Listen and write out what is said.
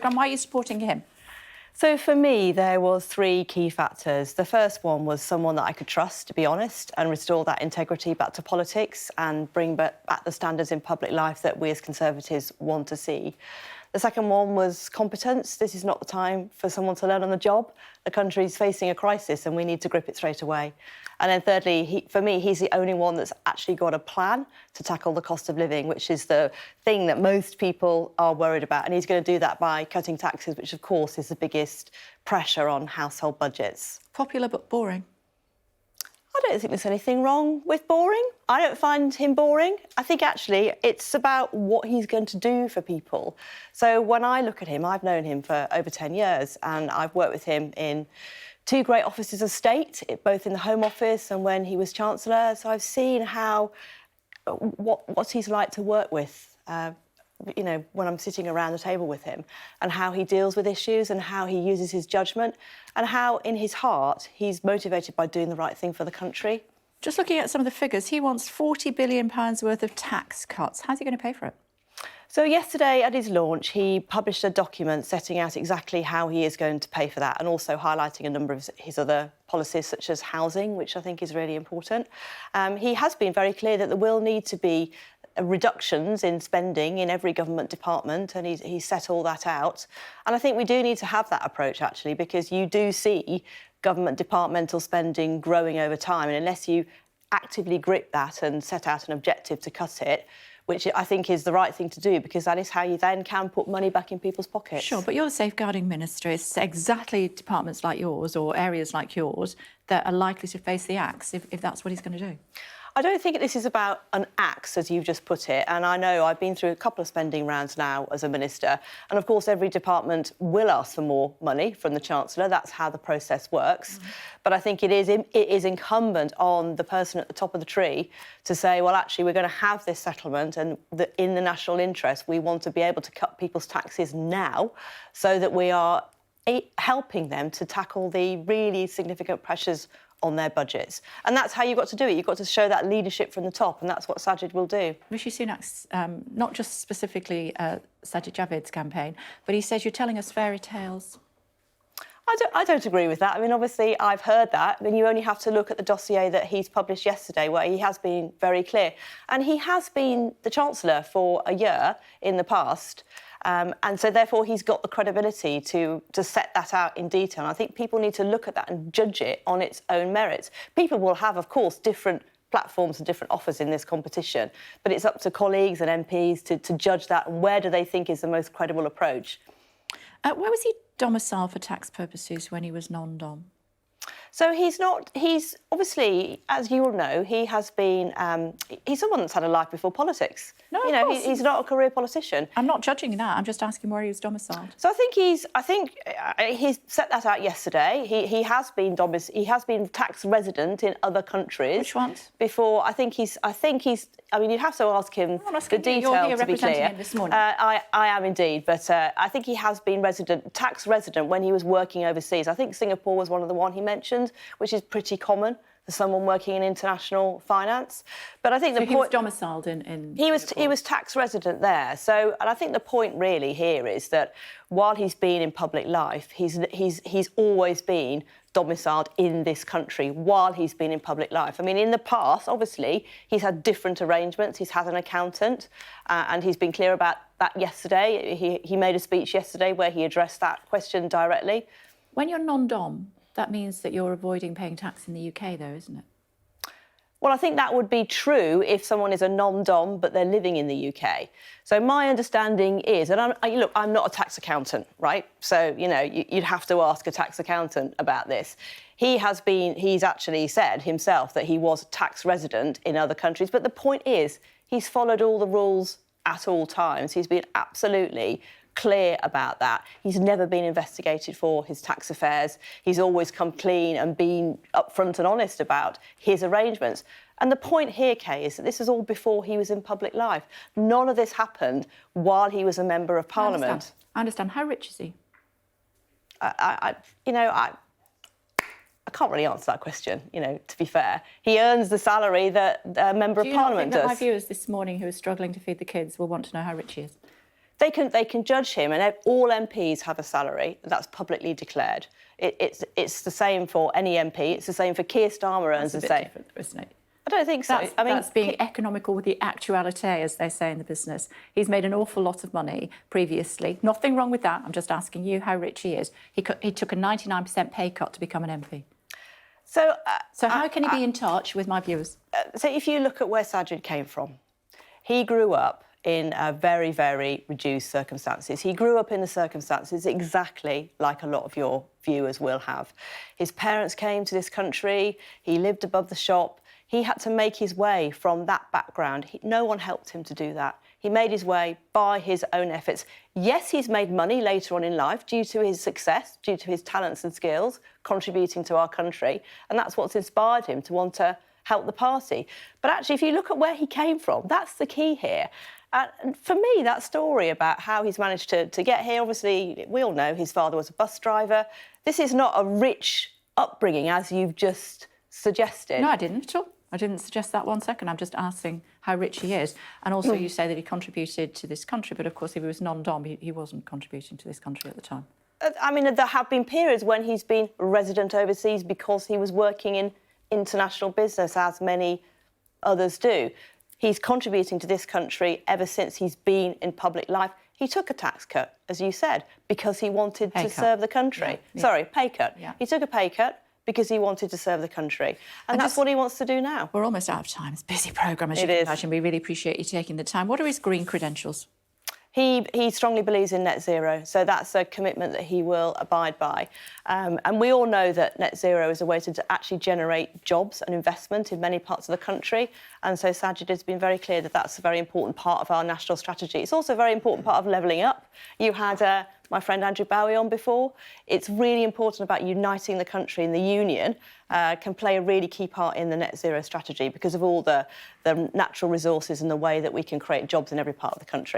And why are you supporting him? So for me, there was three key factors. The first one was someone that I could trust, to be honest, and restore that integrity back to politics and bring back the standards in public life that we as Conservatives want to see. The second one was competence. This is not the time for someone to learn on the job. The country's facing a crisis and we need to grip it straight away. And then thirdly, for me, he's the only one that's actually got a plan to tackle the cost of living, which is the thing that most people are worried about. And he's going to do that by cutting taxes, which, of course, is the biggest pressure on household budgets. Popular but boring. I don't think there's anything wrong with boring. I don't find him boring. I think, actually, it's about what he's going to do for people. So when I look at him, I've known him for over 10 years and I've worked with him in two great offices of state, both in the Home Office and when he was Chancellor. So I've seen what he's like to work with, you know, when I'm sitting around the table with him, and how he deals with issues and how he uses his judgment and how, in his heart, he's motivated by doing the right thing for the country. Just looking at some of the figures, he wants £40 billion worth of tax cuts. How's he going to pay for it? So yesterday at his launch, he published a document setting out exactly how he is going to pay for that and also highlighting a number of his other policies, such as housing, which I think is really important. He has been very clear that there will need to be reductions in spending in every government department, and he's set all that out. And I think we do need to have that approach, actually, because you do see government departmental spending growing over time, and unless you actively grip that and set out an objective to cut it, which I think is the right thing to do, because that is how you then can put money back in people's pockets. Sure, but you're the safeguarding minister. It's exactly departments like yours or areas like yours that are likely to face the axe if that's what he's going to do. I don't think this is about an axe, as you've just put it, and I know I've been through a couple of spending rounds now as a minister, and of course every department will ask for more money from the Chancellor. That's how the process works. But I think it is incumbent on the person at the top of the tree to say, well, actually, we're going to have this settlement, and in the national interest, we want to be able to cut people's taxes now so that we are helping them to tackle the really significant pressures on their budgets. And that's how you've got to do it. You've got to show that leadership from the top, and that's what Sajid will do. Rishi Sunak's, not just specifically Sajid Javid's campaign, but he says you're telling us fairy tales. I don't agree with that. I mean, obviously, I've heard that. Then you only have to look at the dossier that he's published yesterday, where he has been very clear. And he has been the Chancellor for a year in the past. And so, therefore, he's got the credibility to set that out in detail. And I think people need to look at that and judge it on its own merits. People will have, of course, different platforms and different offers in this competition, but it's up to colleagues and MPs to judge that and where do they think is the most credible approach. Where was he domiciled for tax purposes when he was non-dom? So he's obviously, as you all know, he has been, he's someone that's had a life before politics. No, you know, he's not a career politician. I'm not judging that. I'm just asking where he was domiciled. So I think he's set that out yesterday. He has been tax resident in other countries. Which ones? Before, I think he's. I mean, you'd have to ask him the detail You're here to be clear. him this morning. I am indeed, but I think he has been tax resident when he was working overseas. I think Singapore was one of the one he mentioned, which is pretty common for someone working in international finance. But I think he was domiciled in he was tax resident there. So, and I think the point really here is that while he's been in public life, he's always been domiciled in this country while he's been in public life. I mean, in the past, obviously, he's had different arrangements. He's had an accountant, and he's been clear about that yesterday. He made a speech yesterday where he addressed that question directly. When you're non-dom, that means that you're avoiding paying tax in the UK, though, isn't it? Well, I think that would be true if someone is a non-dom, but they're living in the UK. So my understanding is, and I'm not a tax accountant, right? So, you know, you'd have to ask a tax accountant about this. He's actually said himself that he was a tax resident in other countries. But the point is, he's followed all the rules at all times. He's been absolutely clear about that. He's never been investigated for his tax affairs. He's always come clean and been upfront and honest about his arrangements. And the point here, Kay, is that this is all before he was in public life. None of this happened while he was a member of Parliament. I understand. How rich is he? I can't really answer that question, you know, to be fair. He earns the salary that a member of Parliament does. Do you not think that my viewers this morning who are struggling to feed the kids will want to know how rich he is? They can judge him, and all MPs have a salary that's publicly declared. It's the same for any MP. It's the same for Keir Starmer earns the same. That's a bit different, isn't it? I don't think so. That's being economical with the actuality, as they say in the business. He's made an awful lot of money previously. Nothing wrong with that. I'm just asking you how rich he is. He took a 99% pay cut to become an MP. So how can he be in touch with my viewers? So if you look at where Sajid came from, he grew up in very, very reduced circumstances. He grew up in the circumstances exactly like a lot of your viewers will have. His parents came to this country, he lived above the shop, he had to make his way from that background. No one helped him to do that. He made his way by his own efforts. Yes, he's made money later on in life due to his success, due to his talents and skills, contributing to our country, and that's what's inspired him to want to help the party. But actually, if you look at where he came from, that's the key here. And for me, that story about how he's managed to get here, obviously, we all know his father was a bus driver. This is not a rich upbringing, as you've just suggested. No, I didn't at all. I didn't suggest that 1 second. I'm just asking how rich he is. And also you say that he contributed to this country, but of course if he was non-dom, he wasn't contributing to this country at the time. I mean, there have been periods when he's been resident overseas because he was working in international business, as many others do. He's contributing to this country ever since he's been in public life. He took a tax cut, as you said, because he wanted to serve the country. Yeah. Sorry, pay cut. Yeah. He took a pay cut because he wanted to serve the country. And that's what he wants to do now. We're almost out of time. It's a busy programme, as you can imagine. We really appreciate you taking the time. What are his green credentials? He strongly believes in net zero, so that's a commitment that he will abide by. And we all know that net zero is a way to actually generate jobs and investment in many parts of the country. And so Sajid has been very clear that that's a very important part of our national strategy. It's also a very important part of levelling up. You had my friend Andrew Bowie on before. It's really important about uniting the country, and the union can play a really key part in the net zero strategy because of all the natural resources and the way that we can create jobs in every part of the country.